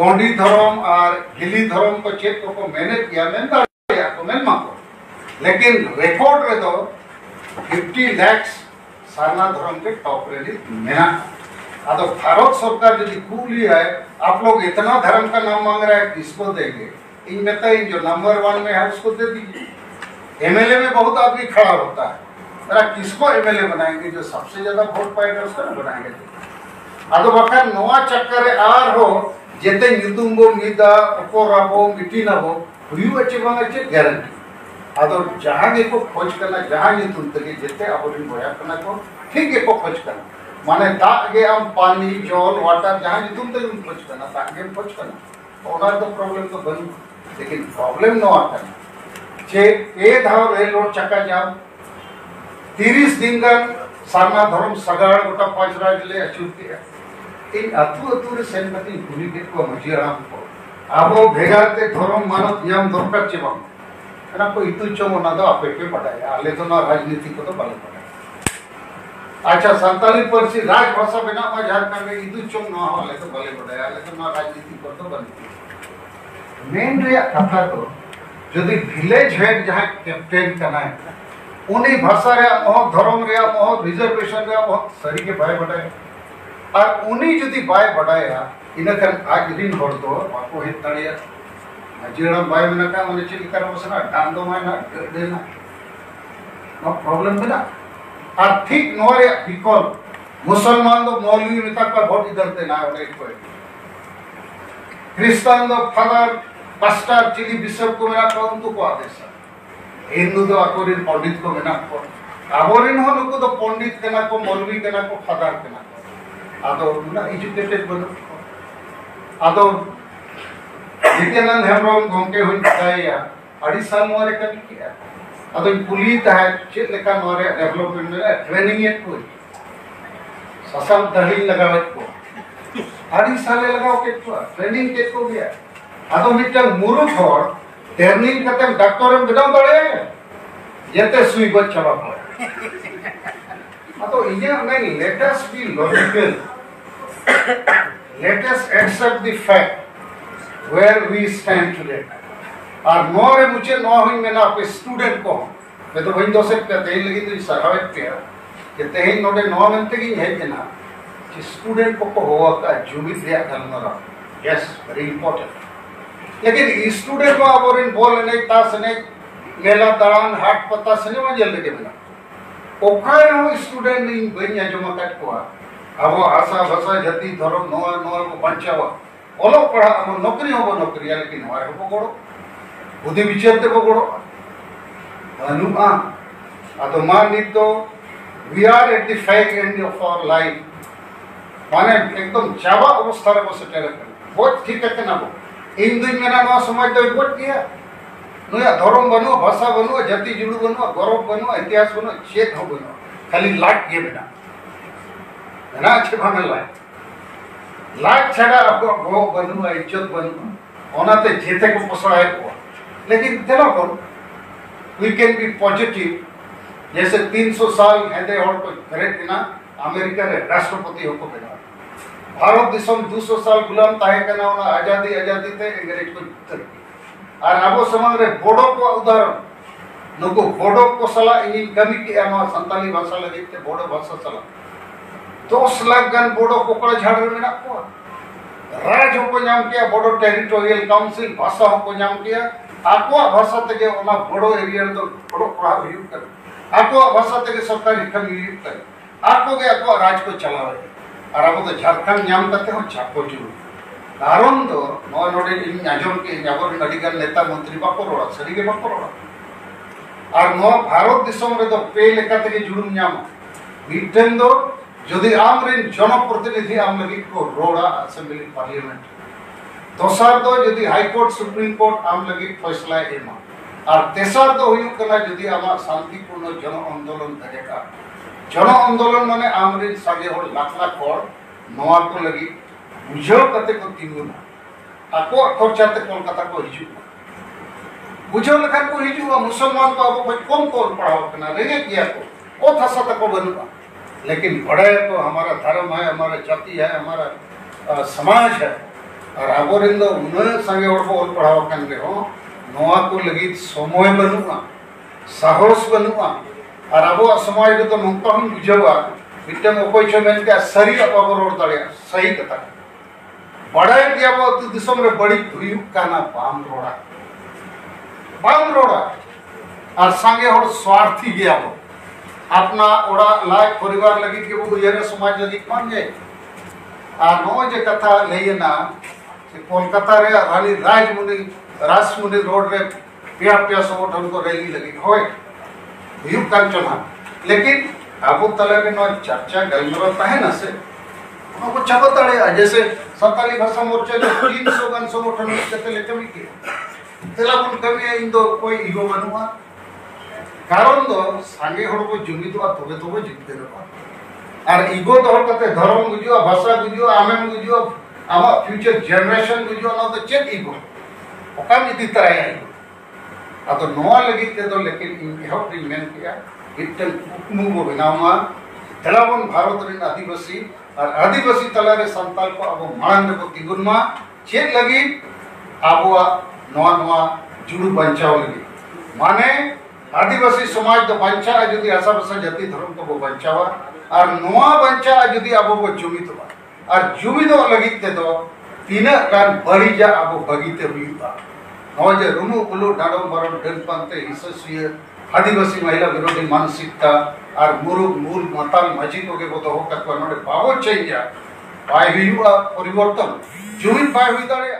गोंडी धर्म और हिली धर्म को चेक को मैनेज किया लेकिन रिकॉर्ड रे दो 50 लाख सारना धर्म के टॉप रे मेना अदो भारत सरकार यदि कूली है आप लोग इतना धर्म का नाम मांग रहा है किसको देंगे? इन बताइए जो नंबर 1 में है उसको दे दीजिए। एमएलए में बहुत आदमी खड़ा होता है, मेरा किसको एमएलए बनाएंगे? जो सबसे ज्यादा वोट पाएगा उसको ना बनाएंगे। अदो बखान नोआ चक्कर आर हो जेते नितुम बो मिदा ऊपर आबो मिटी ना हो हुयु अच्छे बांग अच्छे गारंटी अदो जहां के को खोज करना जहां नितुम तके जेते आबोरिन बोया करना को ठीक के को खोज करना माने दाग गे आम पानी जल वाटर जहां नितुम तके खोज करना दाग गे खोज करना ओना तो प्रॉब्लम तो बन लेकिन प्रॉब्लम नो आता जे ए धाव रेल रोड चक्का जाम 30 दिन गन सारना धर्म सगाड़ गोटा पांच राज ले अचूर के इन अतु अतु रे सेन कति गुली के को मजिराम को आबो भेगाते धर्म मानव नियम दरकार छे बांग एना को इतु चोम ना दो आपे पे पटाया आले तो ना राजनीति को तो बाले पटाया। अच्छा संताली परसी राजभाषा बिना मा झारखंड में इतु चोम ना आले तो बाले पटाया आले तो ना राजनीति को तो बने मेन रे कथा तो जदि विलेज हेड जहां कैप्टन करना है उन्हीं भाषा रे मोह धर्म रे मोह रिजर्वेशन रे मोह सरी के बाय पटाया और उन्हीं जदि बाय पटाया इनकन आज दिन भर तो बाको हित तड़िया जीड़ा बाय में का माने चिल कर बसना डांडो में ना देना नो प्रॉब्लम बिना और ठीक नोरे बिकॉल मुसलमान दो मौलवी नेता का वोट इधर देना है कोई क्रिश्चियन दो फादर पास्टर चिली बिशप को मेरा कौन तो को आदेश हिंदू दो अकोरिन पंडित को मेना को आबोरिन हो लोग तो पंडित केना को मौलवी केना को फादर केना को आदो ना एजुकेटेड बनो आदो नित्यानंद हेम्ब्रम गोंके हुन बताया अड़ी साल मोरे कमी किया अदो पुलिस है चेत लेका मोरे डेवलपमेंट में ट्रेनिंग एक कोई ससल दही लगावे को अड़ी साल लगाओ के को ट्रेनिंग के को गया अदो मिटन मुरुख और ट्रेनिंग करते डॉक्टर में बिदाव दड़े येते सुई बच चला पड़े अदो ये नहीं let us be logical let us accept the fact where we stand today और मोरे मुझे नो हुई में ना पे स्टूडेंट को मैं तो वही दोस्त कहते हैं लेकिन तो सरावत पे कहते हैं नोटे नो मिनट की है कि ना कि स्टूडेंट को होगा का जुबित दिया करना रहा यस वेरी इंपॉर्टेंट लेकिन स्टूडेंट को अब और इन बोल नहीं तास नहीं मेला दान हाट पता सने में जल्दी के बिना ओखाय हो स्टूडेंट नहीं बनिया जो मत को अब आशा भाषा जति धर्म नो नो को बचावा ओलो पढ़ा अब नौकरी हो नौकरी लेकिन हमारे को गोड़ो बुद्धि विचार ते को गोड़ो अनुआ अतो मान नी तो we are at the fag end of our life माने एकदम चावा अवस्था रे बसे टेरे बहुत ठीक है ना वो इन दिन में ना नो समाज तो बहुत किया नो या धर्म बनो भाषा बनो जति जुड़ू बनो गौरव बनो इतिहास बनो चेक हो बनो खाली लाट के बिना ना अच्छे भाने लाख छड़ा आपको गो बनू इज्जत बनू ओनाते जेते को पसराए को लेकिन चलो कौन वी कैन बी पॉजिटिव जैसे 300 साल हेदे और को ग्रेट ना अमेरिका रे राष्ट्रपति हो को बना भारत देशम 200 साल गुलाम ताहे कना ओना आजादी आजादी ते अंग्रेज को उत्तर और आबो समाज रे बोडो को उदाहरण नको बोडो को सला इन कमी के आमा संताली भाषा लगे ते बोडो भाषा सला 10 लाख गन बोडो कोकड़ा झाड़ में ना को राज को नाम किया बोडो टेरिटोरियल काउंसिल भाषा को नाम किया आको भाषा तके ओना बोडो एरिया तो बोडो प्रभाव यूज कर आको भाषा तके सरकारी खम यूज कर आको के आको राज को चलावे और अब तो झारखंड नाम करते हो छापो जुड़ कारण तो नो नोडे इन आजम के यावर नडीगन नेता मंत्री बाको रोड़ा सरी के बाको रोड़ा और नो भारत दिसम रे तो पे लेका तके जुड़ नाम मिटन दो यदि आमरिन जनप्रतिनिधि आम लगी को रोड़ा असेंबली पार्लियामेंट दोसर दो यदि हाई कोर्ट सुप्रीम कोर्ट आम लगी फैसला एमा और तेसर दो हुई कना यदि आमा शांतिपूर्ण जन आंदोलन करेगा जन आंदोलन माने आमरिन सागे हो लाख लाख और नवा को लगी बुझो कते को तिंगुना आको खर्चाते कोलकाता को हिजु बुझो लखन को हिजु मुसलमान को अब कौन कौन पढ़ाओ कना रेगे किया को ओ थसा तक बनुआ लेकिन बड़े तो हमारा धर्म है हमारा जाति है हमारा समाज है और आबोरेन दो उन्हें संगे और को ऑल पढ़ाव कान रे हो नोआ को लगी समय बनुआ साहस बनुआ और आबो समाज रे तो नोंका हम बुझावा मिटम ओकोय छमेन के सरी अपाबो रोड दाड़िया सही कथा बड़ाई दिया बो तु दिसम रे बड़ी हुई काना बाम रोड़ा और संगे और स्वार्थी गया बो अपना ओड़ा लाइक परिवार लगी के वो उयरे समाज लगी मान जाए और नो जे कथा लेना कि कोलकाता रे रानी राजमुनि रोड रे पिया पिया संगठन को रैली लगी होय हुई कान चला लेकिन अब तले के नो चर्चा गलमरो तहे न से को चबताड़े जैसे संताली भाषा मोर्चा जो 300 गान संगठन कते लेके भी के तेला बन कमी इंदो कोई इगो बनुआ कारण दो सांगे हड़ को जुमिदवा तबे तबे जितते रहा और इगो तो हड़ कते धर्म बुझियो भाषा बुझियो आमे बुझियो आमा फ्यूचर जनरेशन बुझियो ना तो चेक इगो ओकाम इति तरह है आ तो नोआ लगी के तो लेकिन इन हब मेन किया इतन कुकमु को बनावा तेलाबन भारत रे आदिवासी और आदिवासी तलारे संताल को अब मांग को तिगुनमा चेक लगी आबुआ नोआ नोआ जुड़ू बंचाव लगी माने आदिवासी समाज तो बंचा यदि आशा बसा जाति धर्म को बंचावा और नोआ बंचा यदि अब वो जुमित हुआ और जुमित लगी ते तो तीन गान बड़ी जा अब बगीते हुआ नौ जे रुनु उलु डाडो मरण डेनपंते हिस्से आदिवासी महिला विरोधी मानसिकता और मुरुग मूल मताल मजी को के तो हो तक नोडे बाबो चाहिए पाए हुआ परिवर्तन जुमित पाए हुई दाड़े